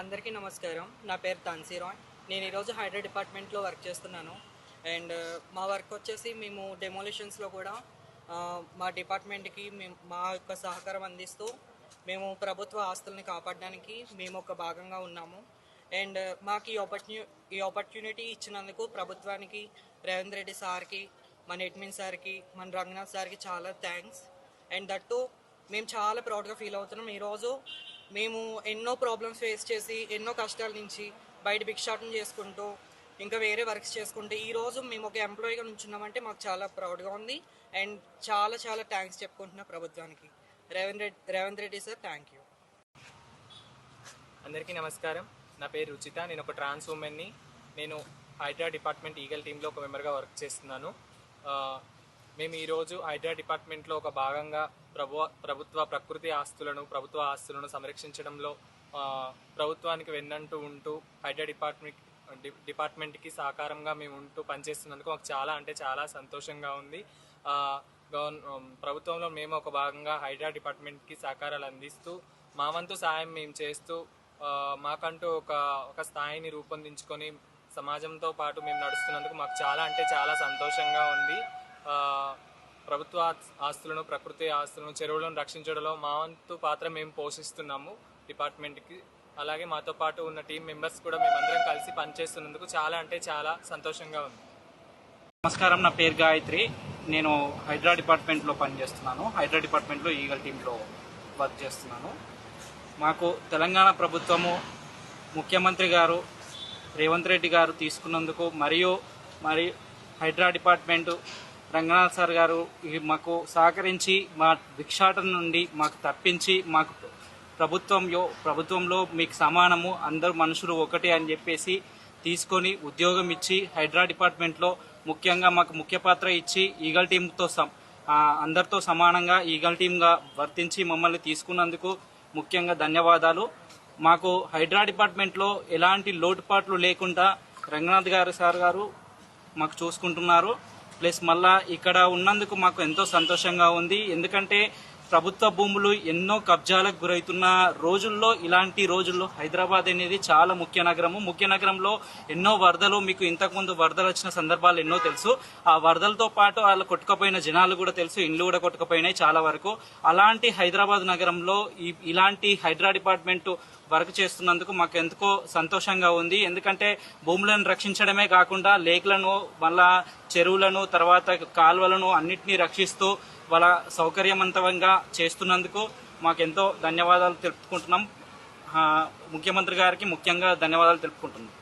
అందరికీ నమస్కారం. నా పేరు తాన్సీరాయ్. నేను ఈరోజు హైడ్రా డిపార్ట్మెంట్లో వర్క్ చేస్తున్నాను. అండ్ మా వర్క్ వచ్చేసి మేము డెమోలిషన్స్లో కూడా మా డిపార్ట్మెంట్కి మా యొక్క సహకారం అందిస్తూ మేము ప్రభుత్వ ఆస్తుల్ని కాపాడడానికి మేము ఒక భాగంగా ఉన్నాము. అండ్ మాకు ఈ ఆపర్చునిటీ ఇచ్చినందుకు ప్రభుత్వానికి, రేవంత్ రెడ్డి సార్కి, మన అడ్మిన్ సార్కి, మన రంగనాథ్ సార్కి చాలా థ్యాంక్స్. అండ్ దట్టు మేము చాలా ప్రౌడ్గా ఫీల్ అవుతున్నాం. ఈరోజు మేము ఎన్నో ప్రాబ్లమ్స్ ఫేస్ చేసి ఎన్నో కష్టాల నుంచి బయట భిక్షాటన చేసుకుంటూ ఇంకా వేరే వర్క్స్ చేసుకుంటూ ఈరోజు మేము ఒక ఎంప్లాయీగా నుంచున్నామంటే మాకు చాలా ప్రౌడ్గా ఉంది. అండ్ చాలా చాలా థ్యాంక్స్ చెప్పుకుంటున్నా ప్రభుత్వానికి. Revanth Reddy sir, thank you. అందరికీ నమస్కారం. నా పేరు రుచిత. నేను ఒక ట్రాన్స్ ఉమెన్ని. నేను హైడ్రా డిపార్ట్మెంట్ ఈగల్ టీంలో ఒక మెంబర్గా వర్క్ చేస్తున్నాను. మేము ఈరోజు హైడ్రా డిపార్ట్మెంట్లో ఒక భాగంగా ప్రభుత్వ ప్రభుత్వ ఆస్తులను సంరక్షించడంలో ప్రభుత్వానికి వెన్నంటూ ఉంటూ హైడ్రా డిపార్ట్మెంట్కి సహకారంగా మేము ఉంటూ పనిచేస్తున్నందుకు మాకు చాలా అంటే చాలా సంతోషంగా ఉంది. ప్రభుత్వంలో మేము ఒక భాగంగా హైడ్రా డిపార్ట్మెంట్కి సహకారాలు అందిస్తూ మా వంతు సాయం మేము చేస్తూ మాకంటూ ఒక స్థాయిని రూపొందించుకొని సమాజంతో పాటు మేము నడుస్తున్నందుకు మాకు చాలా అంటే చాలా సంతోషంగా ఉంది. ప్రభుత్వ ఆస్తులను, ప్రకృతి ఆస్తులను, చెరువులను రక్షించడంలో మా వంతు పాత్ర మేము పోషిస్తున్నాము డిపార్ట్మెంట్కి. అలాగే మాతో పాటు ఉన్న టీం మెంబర్స్ కూడా మేమందరం కలిసి పనిచేస్తున్నందుకు చాలా అంటే చాలా సంతోషంగా ఉంది. నమస్కారం. నా పేరు గాయత్రి. నేను హైడ్రా డిపార్ట్మెంట్లో పనిచేస్తున్నాను. హైడ్రా డిపార్ట్మెంట్లో ఈగల్ టీంలో వర్క్ చేస్తున్నాను. మాకు తెలంగాణ ప్రభుత్వము, ముఖ్యమంత్రి గారు రేవంత్ రెడ్డి గారు తీసుకున్నందుకు మరియు హైడ్రా డిపార్ట్మెంటు రంగనాథ్ సార్ గారు మాకు సహకరించి మా భిక్షాటన నుండి మాకు తప్పించి మాకు ప్రభుత్వంలో మీకు సమానము, అందరు మనుషులు ఒకటే అని చెప్పేసి తీసుకొని ఉద్యోగం ఇచ్చి హైడ్రా డిపార్ట్మెంట్లో ముఖ్యంగా మాకు ముఖ్య పాత్ర ఇచ్చి ఈగల్ టీంతో అందరితో సమానంగా ఈగల్ టీంగా వర్తించి మమ్మల్ని తీసుకున్నందుకు ముఖ్యంగా ధన్యవాదాలు. మాకు హైడ్రా డిపార్ట్మెంట్లో ఎలాంటి లోటుపాట్లు లేకుండా రంగనాథ్ సార్ గారు మాకు చూసుకుంటున్నారు. ప్లస్ మళ్ళా ఇక్కడ ఉన్నందుకు మాకు ఎంతో సంతోషంగా ఉంది. ఎందుకంటే ప్రభుత్వ భూములు ఎన్నో కబ్జాలకు గురవుతున్న రోజుల్లో, ఇలాంటి రోజుల్లో హైదరాబాద్ అనేది చాలా ముఖ్య నగరంలో ఎన్నో వరదలు, మీకు ఇంతకుముందు వరదలు వచ్చిన సందర్భాలు ఎన్నో తెలుసు. ఆ వరదలతో పాటు వాళ్ళ కొట్టుకుపోయిన జనాలు కూడా తెలుసు, ఇండ్లు కూడా కొట్టుకుపోయినాయి చాలా వరకు. అలాంటి హైదరాబాద్ నగరంలో ఇలాంటి హైడ్రా డిపార్ట్మెంట్ వర్క్ చేస్తున్నందుకు మాకు ఎంతో సంతోషంగా ఉంది. ఎందుకంటే భూములను రక్షించడమే కాకుండా లేక్లను, మళ్ళా చెరువులను, తర్వాత కాలువలను అన్నిటినీ రక్షిస్తూ వాళ్ళ సౌకర్యవంతంగా చేస్తున్నందుకు మాకెంతో ధన్యవాదాలు తెలుపుకుంటున్నాం. ముఖ్యమంత్రి గారికి ముఖ్యంగా ధన్యవాదాలు తెలుపుకుంటున్నాం.